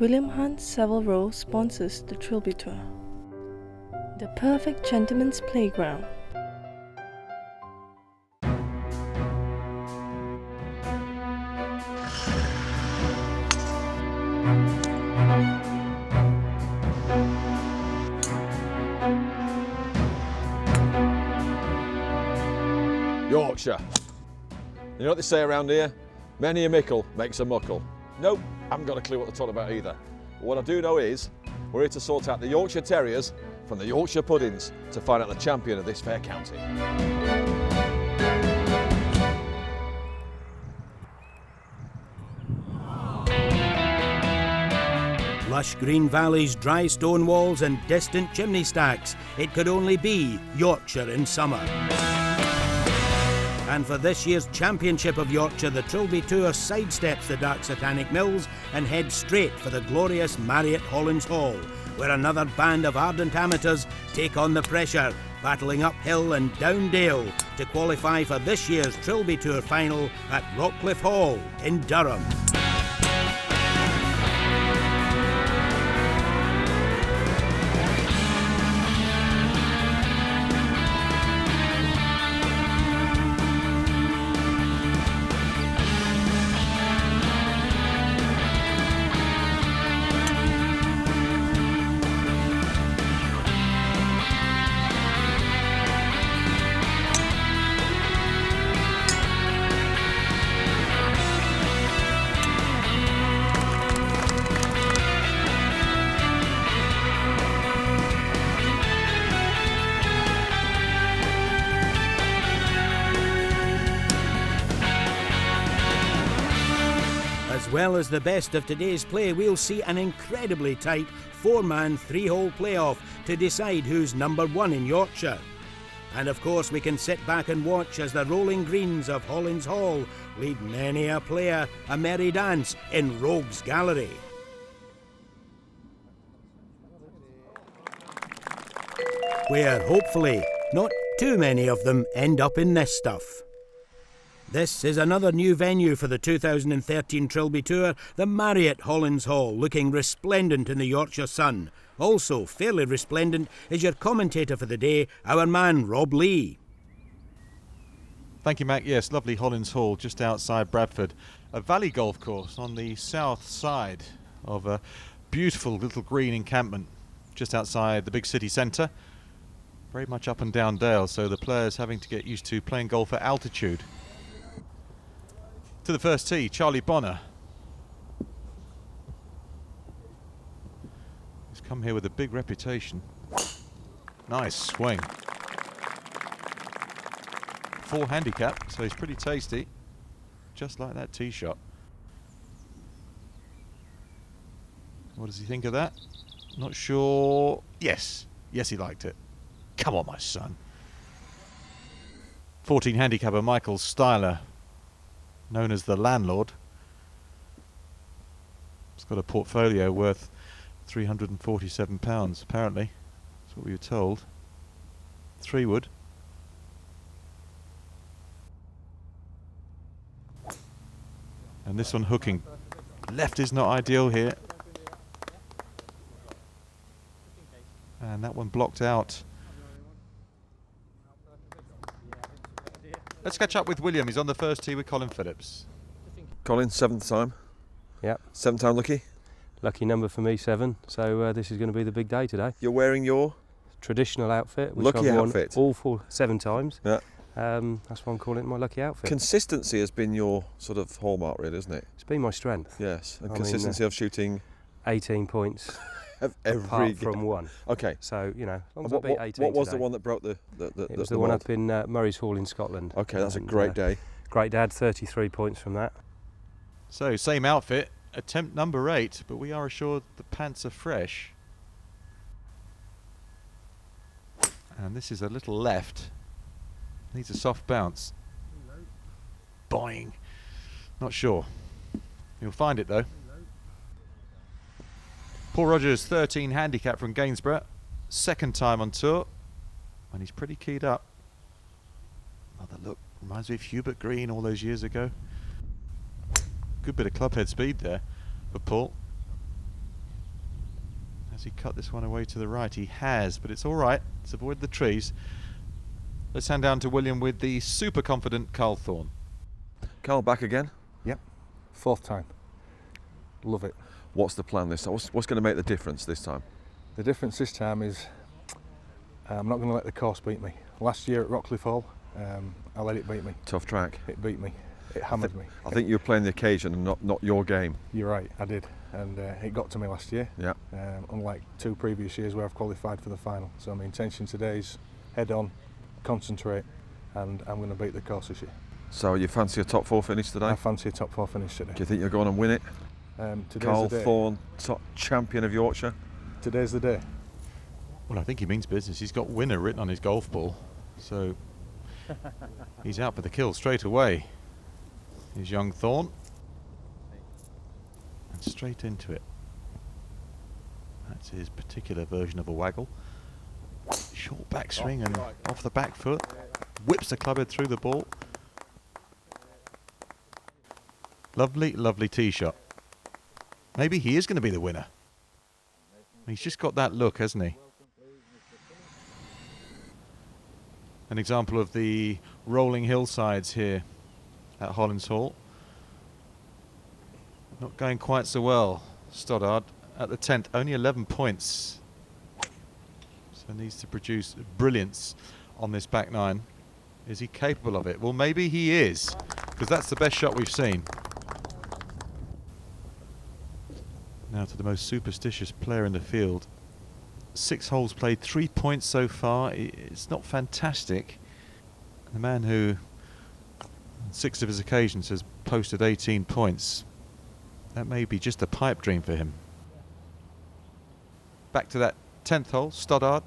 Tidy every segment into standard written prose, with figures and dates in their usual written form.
William Hunt Savile Row sponsors the Trilby Tour. The perfect gentleman's playground. Yorkshire. You know what they say around here? Many a mickle makes a muckle. Nope, haven't got a clue what they're talking about either. But what I do know is, we're here to sort out the Yorkshire Terriers from the Yorkshire Puddings to find out the champion of this fair county. Lush green valleys, dry stone walls and distant chimney stacks. It could only be Yorkshire in summer. And for this year's Championship of Yorkshire, the Trilby Tour sidesteps the dark satanic mills and heads straight for the glorious Marriott Hollins Hall, where another band of ardent amateurs take on the pressure, battling uphill and down dale to qualify for this year's Trilby Tour final at Rockcliffe Hall in Durham. As well as the best of today's play, we'll see an incredibly tight four-man, three-hole playoff to decide who's number one in Yorkshire. And of course we can sit back and watch as the rolling greens of Hollins Hall lead many a player a merry dance in Rogues Gallery. Where hopefully not too many of them end up in this stuff. This is another new venue for the 2013 Trilby Tour, the Marriott Hollins Hall, looking resplendent in the Yorkshire sun. Also fairly resplendent is your commentator for the day, our man Rob Lee. Thank you, Mac. Yes, lovely Hollins Hall just outside Bradford. A valley golf course on the south side of a beautiful little green encampment just outside the big city centre. Very much up and down dale, so the players having to get used to playing golf at altitude. To the first tee, Charlie Bonner. He's come here with a big reputation. Nice swing. Full handicap, so he's pretty tasty. Just like that tee shot. What does he think of that? Not sure. Yes. Yes, he liked it. Come on, my son. 14 handicapper Michael Styler, known as the landlord. He's got a portfolio worth £347, apparently. That's what we were told. 3-wood. And this one hooking. Left is not ideal here. And that one blocked out. Let's catch up with William. He's on the first tee with Colin Phillips. Colin, seventh time. Yep. Seventh time lucky. Lucky number for me, 7. So this is going to be the big day today. You're wearing your traditional outfit, which lucky I've worn outfit. all 7 times. Yeah. That's why I'm calling it my lucky outfit. Consistency has been your sort of hallmark, really, isn't it? It's been my strength. Yes, and consistency of shooting 18 points every apart from one. Okay. So, you know, as long as I beat 18 what was today, the one that broke the it was the one up in Murray's Hall in Scotland. Okay, that's a great day. Great day, had 33 points from that. So, same outfit, attempt number 8, but we are assured the pants are fresh. And this is a little left. Needs a soft bounce. Boing. Not sure. You'll find it though. Paul Rogers, 13 handicap from Gainsborough. Second time on tour. And he's pretty keyed up. Another look. Reminds me of Hubert Green all those years ago. Good bit of clubhead speed there for Paul. Has he cut this one away to the right? He has, but it's all right. Let's avoid the trees. Let's hand down to William with the super confident Carl Thorne. Carl, back again? Yep, 4th time. Love it. What's the plan this time? What's going to make the difference this time? The difference this time is I'm not going to let the course beat me. Last year at Relive Hall, I let it beat me. Tough track. It beat me. It hammered me. I think you were playing the occasion and not your game. You're right, I did. And it got to me last year. Yeah. Unlike 2 previous years where I've qualified for the final. So my intention today is head on, concentrate, and I'm going to beat the course this year. So you fancy a top 4 finish today? I fancy a top 4 finish today. Do you think you'll go on and win it? Today's Carl the day. Thorne, top champion of Yorkshire. Today's the day. Well, I think he means business. He's got winner written on his golf ball, so he's out for the kill straight away. Here's young Thorne. And straight into it. That's his particular version of a waggle. Short backswing and off the back foot. Whips the clubhead through the ball. Lovely, lovely tee shot. Maybe he is going to be the winner. He's just got that look, hasn't he? An example of the rolling hillsides here at Hollins Hall. Not going quite so well. Stoddard at the 10th, only 11 points. So needs to produce brilliance on this back 9. Is he capable of it? Well, maybe he is, because that's the best shot we've seen. Now to the most superstitious player in the field. 6 holes played, 3 points so far. It's not fantastic. The man who, on 6 of his occasions, has posted 18 points. That may be just a pipe dream for him. Back to that 10th hole, Stoddard.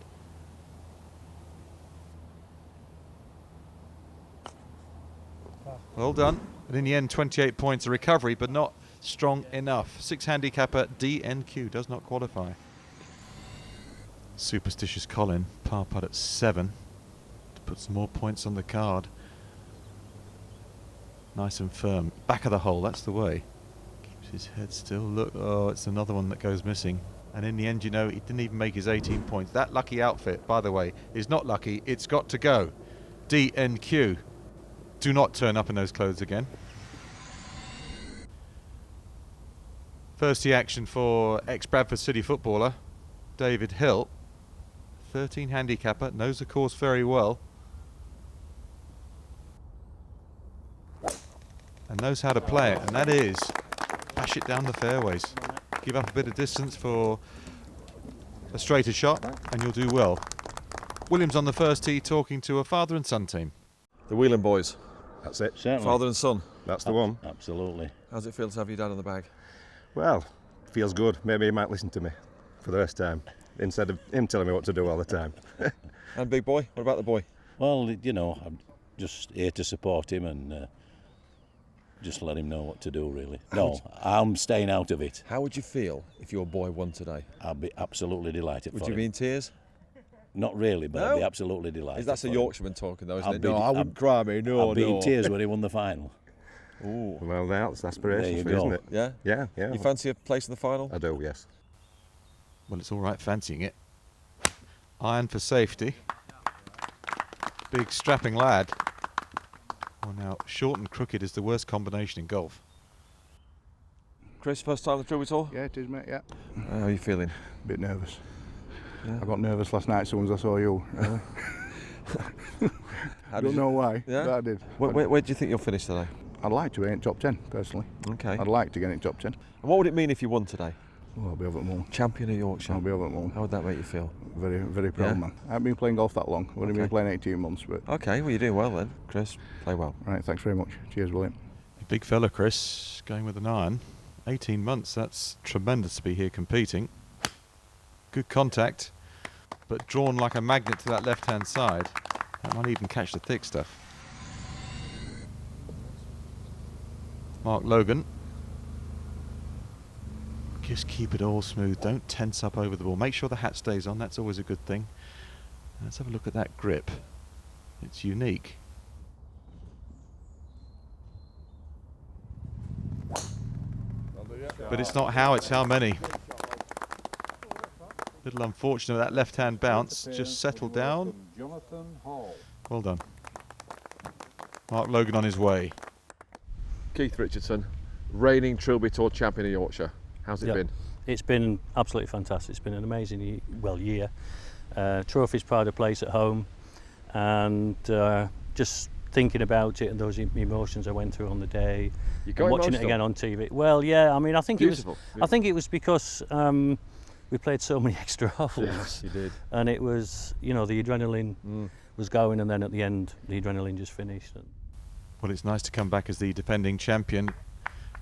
Well done. And in the end, 28 points, a recovery, but not strong enough. 6 handicapper DNQ does not qualify. Superstitious Colin, par putt at 7 to put some more points on the card. Nice and firm. Back of the hole, that's the way. Keeps his head still. Look, oh, it's another one that goes missing. And in the end, you know, he didn't even make his 18 points. That lucky outfit, by the way, is not lucky. It's got to go. DNQ. Do not turn up in those clothes again. First tee action for ex-Bradford City footballer David Hill. 13 handicapper, knows the course very well. And knows how to play it, and that is bash it down the fairways. Give up a bit of distance for a straighter shot, and you'll do well. Williams on the first tee talking to a father and son team. The Whelan boys. That's it. Certainly. Father and son. That's the one. Absolutely. How's it feel to have your dad on the bag? Well, feels good. Maybe he might listen to me for the first time instead of him telling me what to do all the time. And big boy, what about the boy? Well, you know, I'm just here to support him and just let him know what to do, really. No, I'm staying out of it. How would you feel if your boy won today? I'll be absolutely delighted Would for you him. be in tears? Not really, but No? I'll be absolutely delighted. That's a for him. Yorkshireman talking though, isn't I'll it? be- No, I I'll- wouldn't cry me, no, I'll be no. in tears when he won the final. Ooh. Well, that's There aspirations you for you, isn't go. it? Yeah? Yeah, yeah. You fancy a place in the final? I do, yes. Well, it's all right fancying it. Iron for safety. Big strapping lad. Well, now, short and crooked is the worst combination in golf. Chris, first time on the Trilby tour? Yeah, it is, mate, yeah. How are you feeling? A bit nervous. Yeah. I got nervous last night as soon as I saw you. How I did don't you- know why, Yeah? but I did. Where do you think you'll finish today? I'd like to be in top 10, personally. Okay. I'd like to get in top 10. And what would it mean if you won today? Oh, I'll be over the moon. Champion of Yorkshire. I'll be over the moon. How would that make you feel? Very, very proud, Yeah? man. I haven't been playing golf that long. I've only Okay. been playing 18 months, but... Okay, well you're doing well then, Chris. Play well. Right, thanks very much. Cheers, William. Big fella, Chris, going with an iron. 18 months, that's tremendous to be here competing. Good contact, but drawn like a magnet to that left-hand side. That might even catch the thick stuff. Mark Logan. Just keep it all smooth. Don't tense up over the ball. Make sure the hat stays on. That's always a good thing. Let's have a look at that grip. It's unique. But it's not how, it's how many. Little unfortunate that left-hand bounce. Just settled down. Well done. Mark Logan on his way. Keith Richardson, reigning Trilby Tour champion of Yorkshire. How's it been? It's been absolutely fantastic. It's been an amazing year. Trophy's pride of place at home, and just thinking about it and those emotions I went through on the day, and watching it again on TV. Well, yeah, I mean, I think Beautiful. I think it was because we played so many extra holes. Yes, you did. And it was, you know, the adrenaline was going, and then at the end, the adrenaline just finished. Well, it's nice to come back as the defending champion.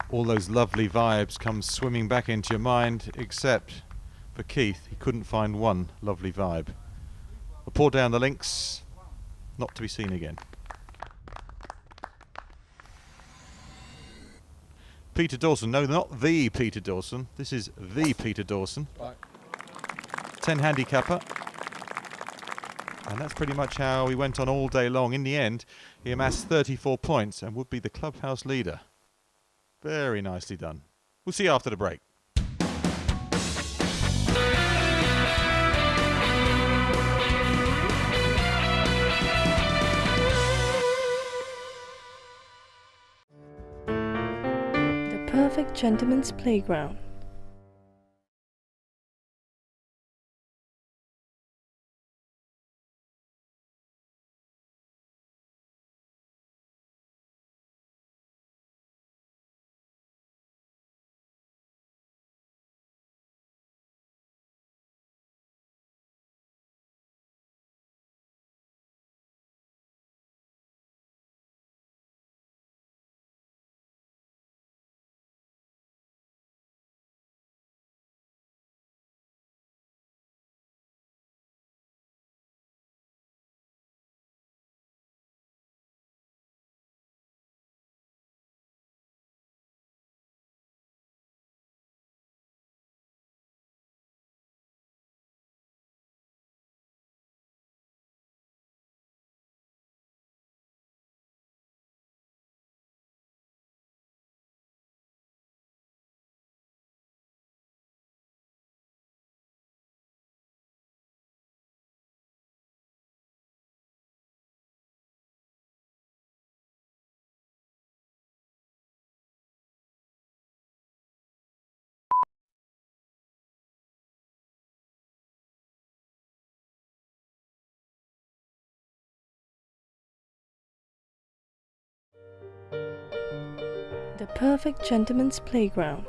All those lovely vibes come swimming back into your mind, except for Keith. He couldn't find one lovely vibe. A pour down the links, not to be seen again. Peter Dawson, no, not the Peter Dawson. This is the Peter Dawson. Right. 10 handicapper. And that's pretty much how he went on all day long. In the end, he amassed 34 points and would be the clubhouse leader. Very nicely done. We'll see you after the break. The perfect gentleman's playground. The perfect gentleman's playground.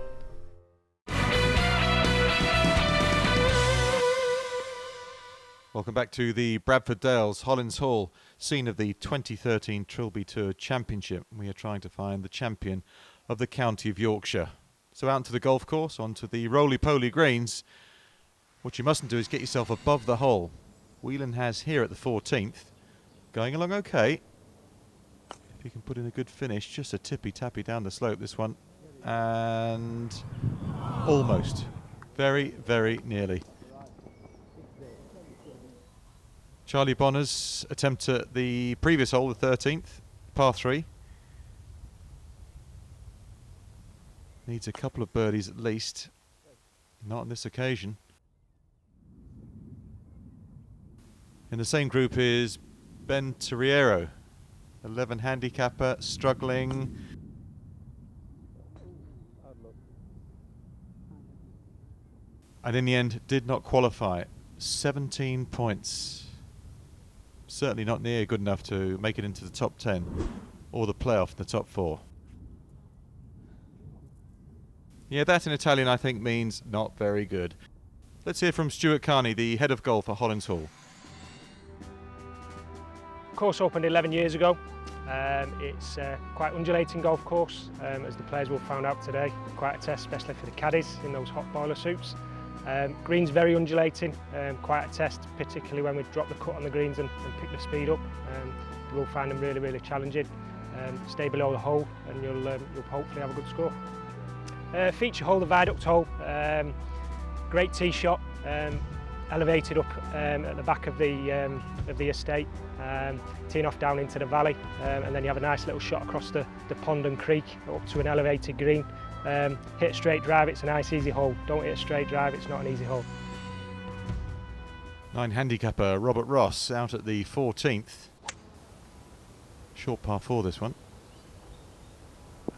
Welcome back to the Bradford Dales, Hollins Hall, scene of the 2013 Trilby Tour Championship. We are trying to find the champion of the county of Yorkshire. So out to the golf course, onto the roly-poly greens. What you mustn't do is get yourself above the hole. Whelan has here at the 14th. Going along okay. If you can put in a good finish, just a tippy-tappy down the slope this one. And almost. Very, very nearly. Charlie Bonner's attempt at the previous hole, the 13th, par 3. Needs a couple of birdies at least. Not on this occasion. In the same group is Ben Terriero, 11 handicapper, struggling. And in the end, did not qualify. 17 points. Certainly not near good enough to make it into the top 10 or the playoff in the top 4. Yeah, that in Italian I think means not very good. Let's hear from Stuart Carney, the head of golf at Hollins Hall. Course opened 11 years ago. It's quite undulating golf course, as the players will find out today. Quite a test, especially for the caddies in those hot boiler suits. Greens very undulating, quite a test, particularly when we drop the cut on the greens and pick the speed up. You will find them really, really challenging. Stay below the hole and you'll hopefully have a good score. Feature hole, the viaduct hole, great tee shot, elevated up at the back of the estate, teeing off down into the valley, and then you have a nice little shot across the pond and creek up to an elevated green. Hit a straight drive, it's a nice easy hole. Don't hit a straight drive, it's not an easy hole. 9 handicapper Robert Ross out at the 14th. Short par 4 this one.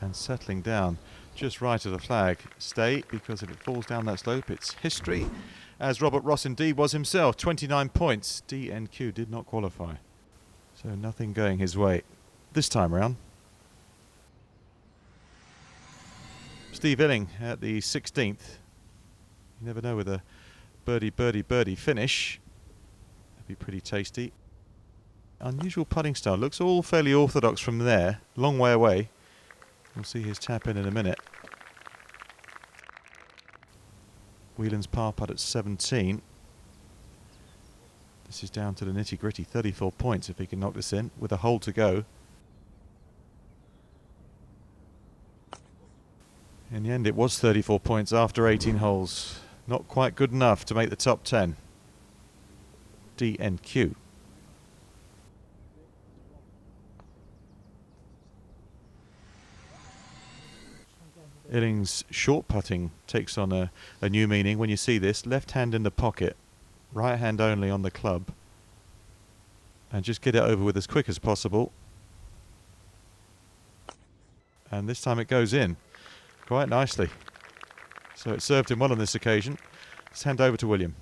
And settling down just right of the flag. Stay, because if it falls down that slope, it's history. As Robert Ross indeed was himself. 29 points. DNQ did not qualify. So nothing going his way this time round. Steve Illing at the 16th. You never know with a birdie finish. That'd be pretty tasty. Unusual putting style. Looks all fairly orthodox from there. Long way away. We'll see his tap in a minute. Whelan's par putt at 17. This is down to the nitty gritty. 34 points if he can knock this in with a hole to go. In the end, it was 34 points after 18 holes. Not quite good enough to make the top 10. DNQ. Illing's short putting takes on a new meaning when you see this. Left hand in the pocket, right hand only on the club. And just get it over with as quick as possible. And this time it goes in quite nicely. So it served him well on this occasion. Let's hand over to William.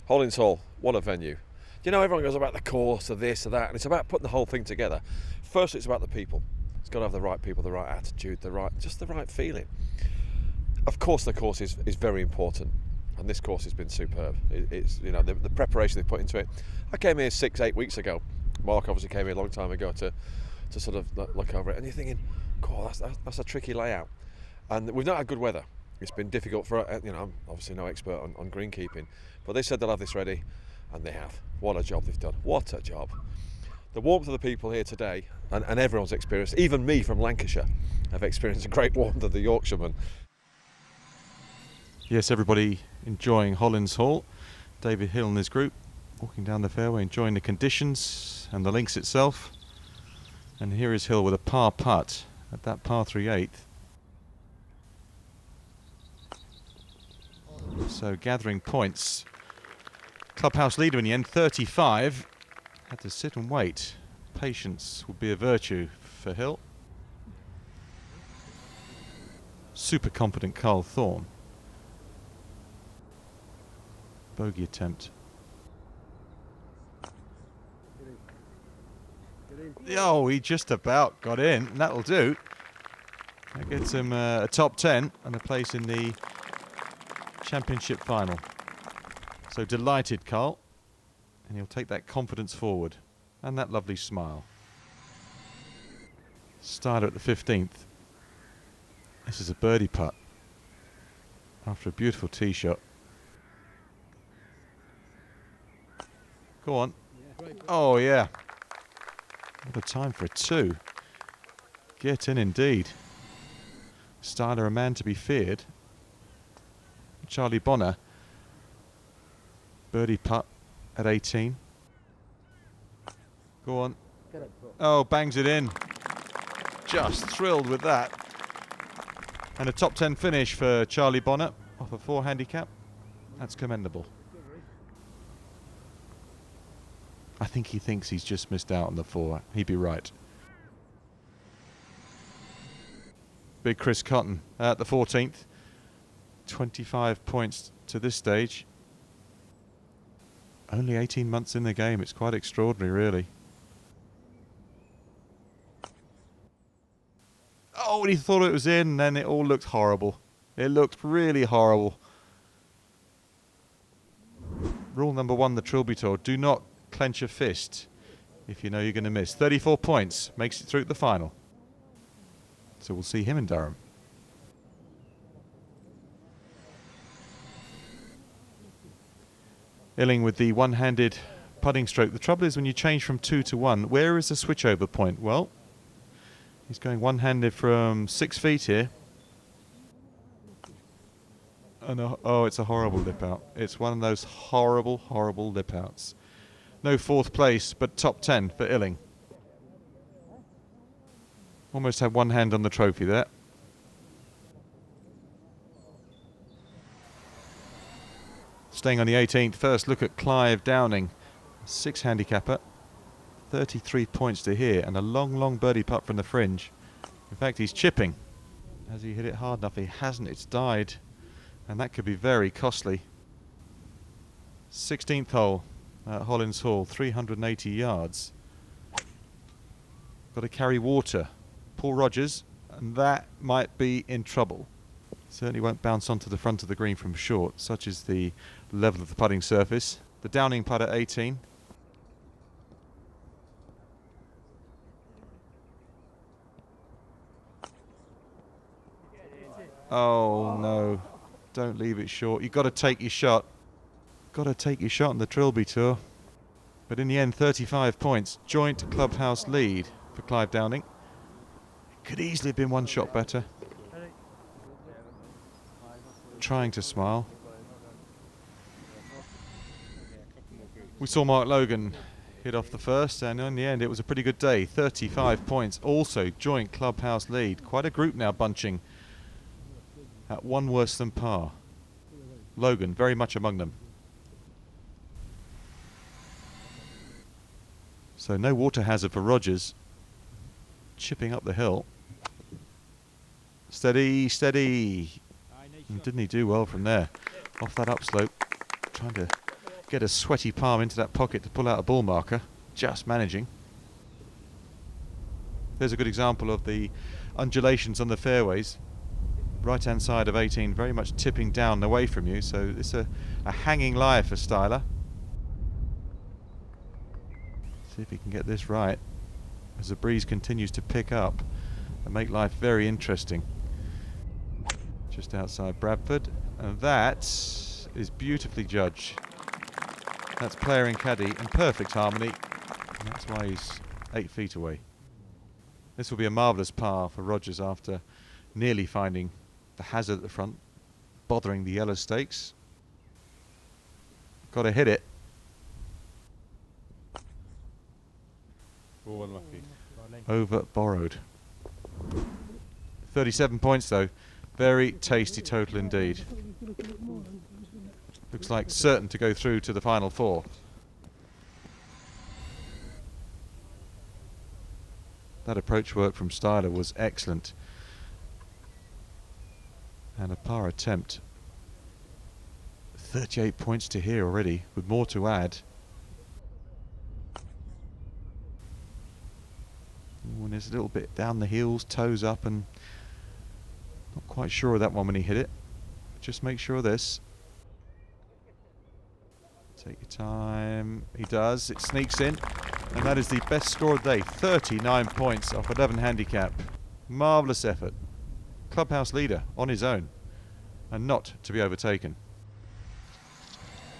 Hollins Hall, what a venue. You know, everyone goes about the course, or this or that, and it's about putting the whole thing together. First, it's about the people. It's got to have the right people, the right attitude, just the right feeling. Of course, the course is very important, and this course has been superb. It's, you know, the preparation they put into it. I came here 6-8 weeks ago. Mark obviously came here a long time ago to sort of look over it, and you're thinking, God, that's a tricky layout. And we've not had good weather. It's been difficult for, you know, I'm obviously no expert on greenkeeping, but they said they'll have this ready, and they have. What a job they've done. What a job. The warmth of the people here today, and everyone's experienced, even me from Lancashire, have experienced a great warmth of the Yorkshiremen. Yes, everybody enjoying Hollins Hall. David Hill and his group walking down the fairway, enjoying the conditions and the links itself. And here is Hill with a par putt at that par 3/8. So gathering points. Clubhouse leader in the end, 35. Had to sit and wait. Patience would be a virtue for Hill. Super confident Carl Thorne. Bogey attempt. Oh, he just about got in, and that'll do. That gets him a top 10 and a place in the Championship final. So delighted, Carl. And he'll take that confidence forward. And that lovely smile. Starter at the 15th. This is a birdie putt. After a beautiful tee shot. Go on. Oh, yeah. What a time for a 2. Get in indeed. Starter, a man to be feared. Charlie Bonner. Birdie putt at 18. Go on. Oh, bangs it in. Just thrilled with that. And a top 10 finish for Charlie Bonner off a 4 handicap. That's commendable. I think he thinks he's just missed out on the 4. He'd be right. Big Chris Cotton at the 14th. 25 points to this stage. Only 18 months in the game. It's quite extraordinary, really. Oh, and he thought it was in, and then it all looked horrible. It looked really horrible. Rule number 1, the Trilby Tour. Do not clench a fist if you know you're going to miss. 34 points. Makes it through to the final. So we'll see him in Durham. Illing with the one-handed putting stroke. The trouble is when you change from 2 to 1, where is the switchover point? Well, he's going one-handed from 6 feet here. And oh, it's a horrible lip out. It's one of those horrible, horrible lip outs. No 4th place, but top 10 for Illing. Almost had one hand on the trophy there. Staying on the 18th, first look at Clive Downing, 6 handicapper, 33 points to here, and a long birdie putt from the fringe. In fact, he's chipping. Has he hit it hard enough? He hasn't. It's died, and that could be very costly. 16th hole at Hollins Hall, 380 yards. Got to carry water. Paul Rogers, and that might be in trouble. Certainly won't bounce onto the front of the green from short. Such is the level of the putting surface. The Downing putt at 18. Oh no, don't leave it short. You've got to take your shot. Got to take your shot on the Trilby Tour. But in the end, 35 points. Joint clubhouse lead for Clive Downing. Could easily have been one shot better. Trying to smile. We saw Mark Logan hit off the first, and in the end it was a pretty good day. 35 points. Also joint clubhouse lead. Quite a group now bunching at one worse than par. Logan very much among them. So no water hazard for Rogers. Chipping up the hill. Steady, steady. And didn't he do well from there? Off that upslope. Trying to get a sweaty palm into that pocket to pull out a ball marker. Just managing. There's a good example of the undulations on the fairways. Right hand side of 18 very much tipping down away from you. So it's a hanging lie for Styler. See if he can get this right as the breeze continues to pick up and make life very interesting. Just outside Bradford, and that is beautifully judged. That's player and caddy in perfect harmony, and that's why he's 8 feet away. This will be a marvellous par for Rogers after nearly finding the hazard at the front, bothering the yellow stakes. Got to hit it. Oh, unlucky. Over borrowed. 37 points though. Very tasty total indeed. Looks like certain to go through to the final 4. That approach work from Styler was excellent. And a par attempt. 38 points to here already, with more to add. Ooh, and there's a little bit down the heels, toes up, and not quite sure of that one when he hit it. Just make sure of this. Take your time. He does. It sneaks in. And that is the best score of the day. 39 points off 11 handicap. Marvellous effort. Clubhouse leader on his own. And not to be overtaken.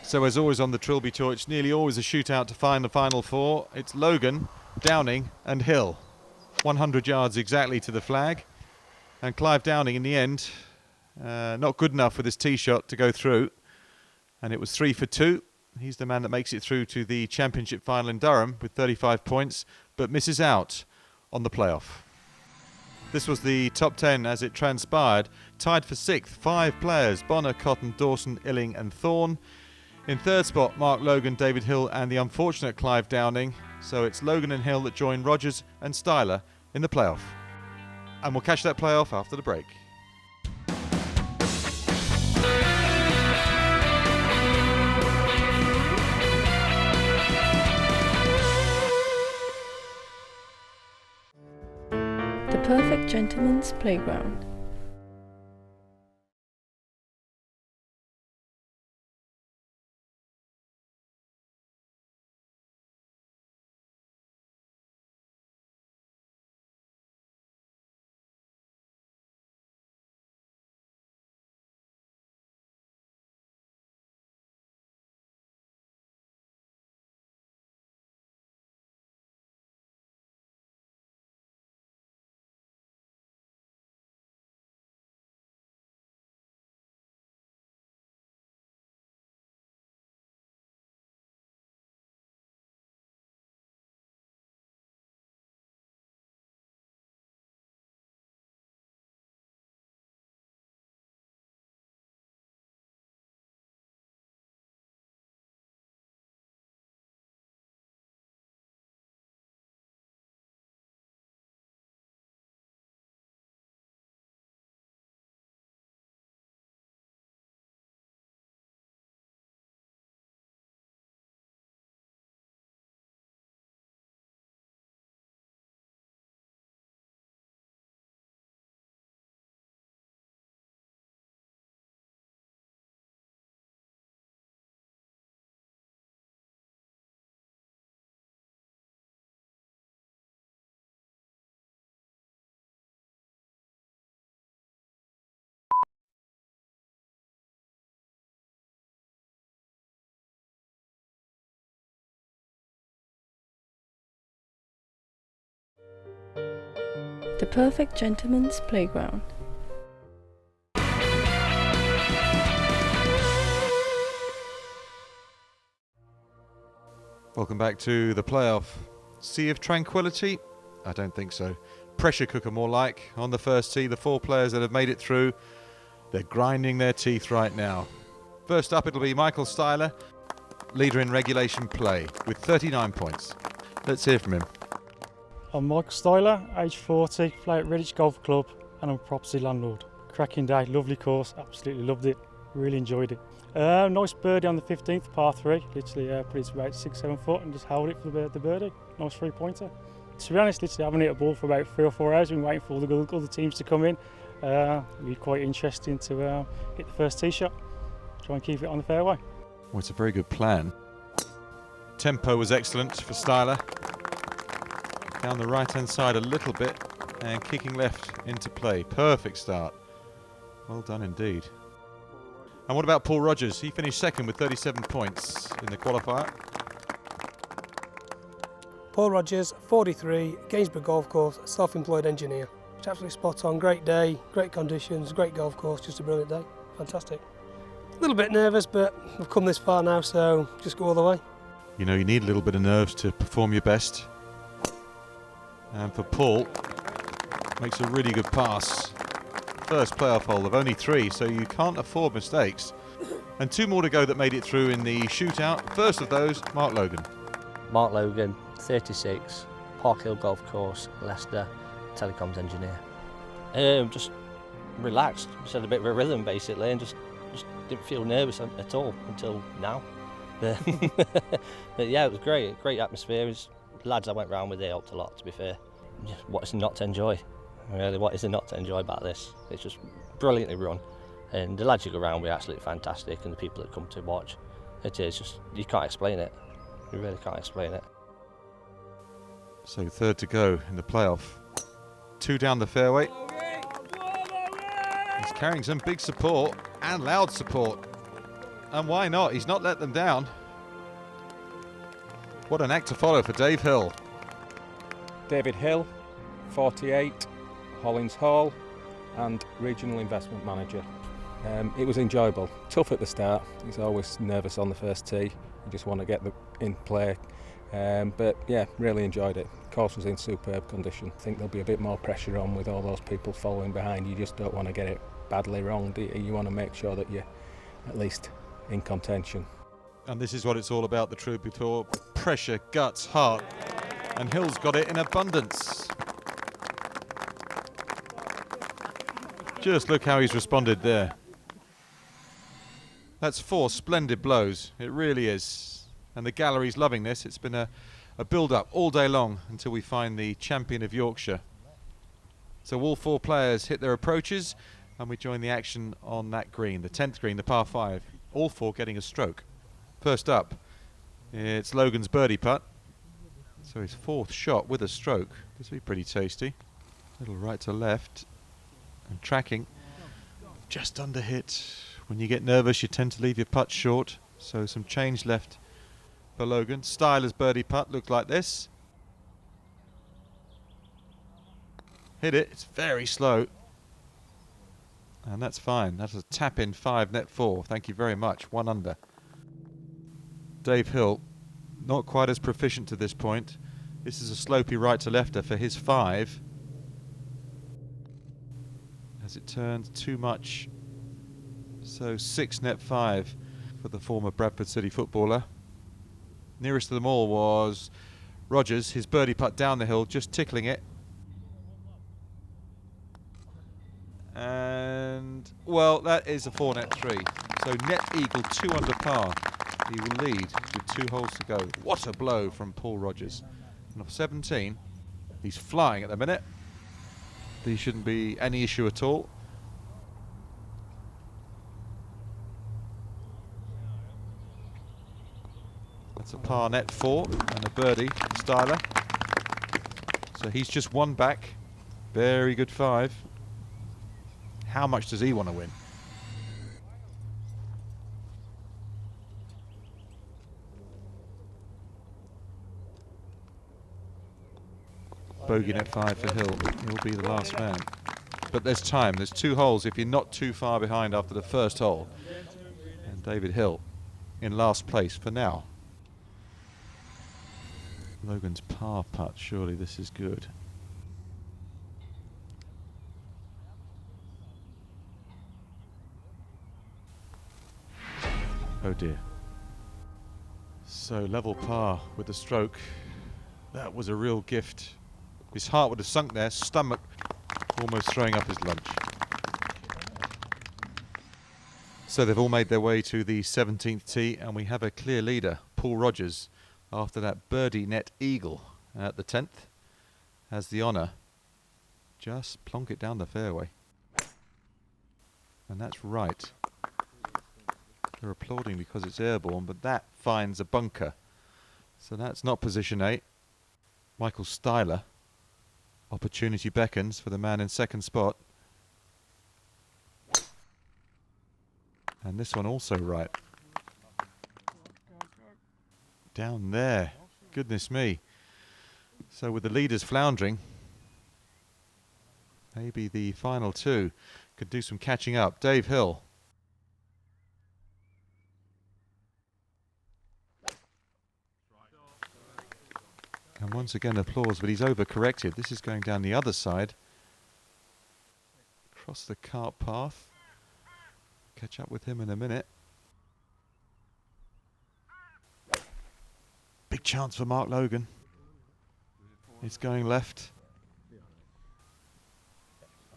So as always on the Trilby Tour, it's nearly always a shootout to find the final 4. It's Logan, Downing and Hill. 100 yards exactly to the flag. And Clive Downing in the end, not good enough with his tee shot to go through. And it was 3 for 2. He's the man that makes it through to the Championship final in Durham with 35 points, but misses out on the playoff. This was the top 10 as it transpired. Tied for 6th, 5 players, Bonner, Cotton, Dawson, Illing and Thorne. In 3rd spot, Mark Logan, David Hill and the unfortunate Clive Downing. So it's Logan and Hill that join Rogers and Styler in the playoff. And we'll catch that playoff after the break. The perfect gentleman's playground. The perfect gentleman's playground. Welcome back to the playoff. Sea of tranquility? I don't think so. Pressure cooker more like. On the first tee, the 4 players that have made it through, they're grinding their teeth right now. First up, it'll be Michael Styler, leader in regulation play, with 39 points. Let's hear from him. I'm Michael Styler, age 40, play at Redditch Golf Club, and I'm a property landlord. Cracking day, lovely course, absolutely loved it, really enjoyed it. Nice birdie on the 15th, par 3, literally put it about 6-7 foot and just held it for the birdie. Nice 3-pointer. To be honest, literally haven't hit a ball for about 3 or 4 hours, been waiting for all the other teams to come in. It'll be quite interesting to hit the first tee shot, try and keep it on the fairway. Well, it's a very good plan. Tempo was excellent for Styler. Down the right-hand side a little bit and kicking left into play. Perfect start. Well done indeed. And what about Paul Rogers? He finished second with 37 points in the qualifier. Paul Rogers, 43, Gainsborough Golf Course, self-employed engineer. It's absolutely spot on, great day, great conditions, great golf course, just a brilliant day, fantastic. A little bit nervous, but we've come this far now, so just go all the way. You know, you need a little bit of nerves to perform your best. And for Paul, makes a really good pass. First playoff hole of only 3, so you can't afford mistakes. And 2 more to go that made it through in the shootout. First of those, Mark Logan. Mark Logan, 36, Park Hill Golf Course, Leicester, telecoms engineer. Just relaxed, just had a bit of a rhythm basically, and just didn't feel nervous at all until now. But yeah, it was great atmosphere. The lads I went round with, they helped a lot, to be fair. What is not to enjoy? Really, what is there not to enjoy about this? It's just brilliantly run, and the lads you go around with are absolutely fantastic, and the people that come to watch, it is just, you can't explain it. You really can't explain it. So 3rd to go in the playoff. 2 down the fairway. He's carrying some big support and loud support. And why not? He's not let them down. What an act to follow for Dave Hill. David Hill, 48, Hollins Hall, and Regional Investment Manager. It was enjoyable. Tough at the start. He's always nervous on the first tee. You just want to get in play. But yeah, really enjoyed it. Course was in superb condition. I think there'll be a bit more pressure on with all those people following behind. You just don't want to get it badly wrong, do you? You want to make sure that you're at least in contention. And this is what it's all about, the Trilby Tour. Pressure, guts, heart. And Hill's got it in abundance. Just look how he's responded there. That's 4 splendid blows. It really is. And the gallery's loving this. It's been a build-up all day long until we find the champion of Yorkshire. So all 4 players hit their approaches, and we join the action on that green, the 10th green, the par 5. All 4 getting a stroke. First up, it's Logan's birdie putt. So his 4th shot with a stroke. This will be pretty tasty. Little right to left. And tracking. Just under hit. When you get nervous, you tend to leave your putt short. So some change left for Logan. Styler's birdie putt looked like this. Hit it. It's very slow. And that's fine. That's a tap in 5, net 4. Thank you very much. 1 under. Dave Hill, not quite as proficient to this point. This is a slopey right to lefter for his 5. Has it turned too much? So 6, net 5 for the former Bradford City footballer. Nearest to them all was Rogers, his birdie putt down the hill, just tickling it. And, well, that is a 4, net 3. So net eagle 2 under par. He will lead with 2 holes to go. What a blow from Paul Rogers. And off 17, he's flying at the minute. There shouldn't be any issue at all. That's a par net 4 and a birdie, Styler. So he's just 1 back. Very good 5. How much does he want to win? bogey net 5 for Hill. He'll be the last man. But there's time. There's 2 holes if you're not too far behind after the first hole. And David Hill in last place for now. Logan's par putt. Surely this is good. Oh dear. So level par with the stroke. That was a real gift. His heart would have sunk there, stomach almost throwing up his lunch. So they've all made their way to the 17th tee, and we have a clear leader. Paul Rogers, after that birdie net eagle at the 10th, has the honour. Just plonk it down the fairway. And that's right. They're applauding because it's airborne, but that finds a bunker. So that's not position 8. Michael Styler. Opportunity beckons for the man in second spot. And this one also right. Down there. Goodness me. So with the leaders floundering, maybe the final 2 could do some catching up. Dave Hill. And once again applause, but he's overcorrected. This is going down the other side. Across the cart path. Catch up with him in a minute. Big chance for Mark Logan. It's going left.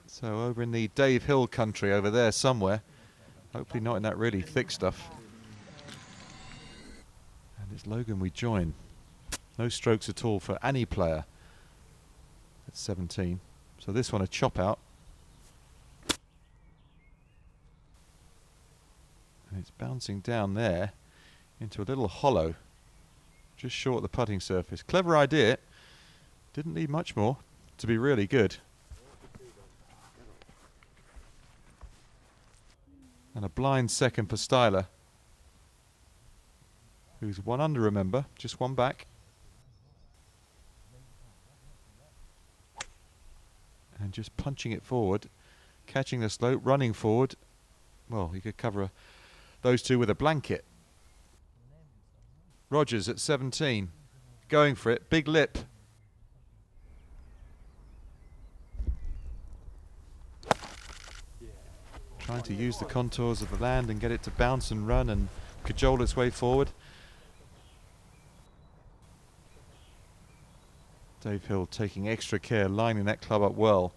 So over in the Dave Hill country over there somewhere. Hopefully not in that really thick stuff. And it's Logan we join. No strokes at all for any player at 17. So this one a chop out. And it's bouncing down there into a little hollow just short of the putting surface. Clever idea. Didn't need much more to be really good. And a blind second for Styler, who's 1 under, remember, just 1 back. And just punching it forward, catching the slope, running forward. Well, you could cover those 2 with a blanket. Rogers at 17, going for it, big lip. Trying to use the contours of the land and get it to bounce and run and cajole its way forward. Dave Hill taking extra care, lining that club up well.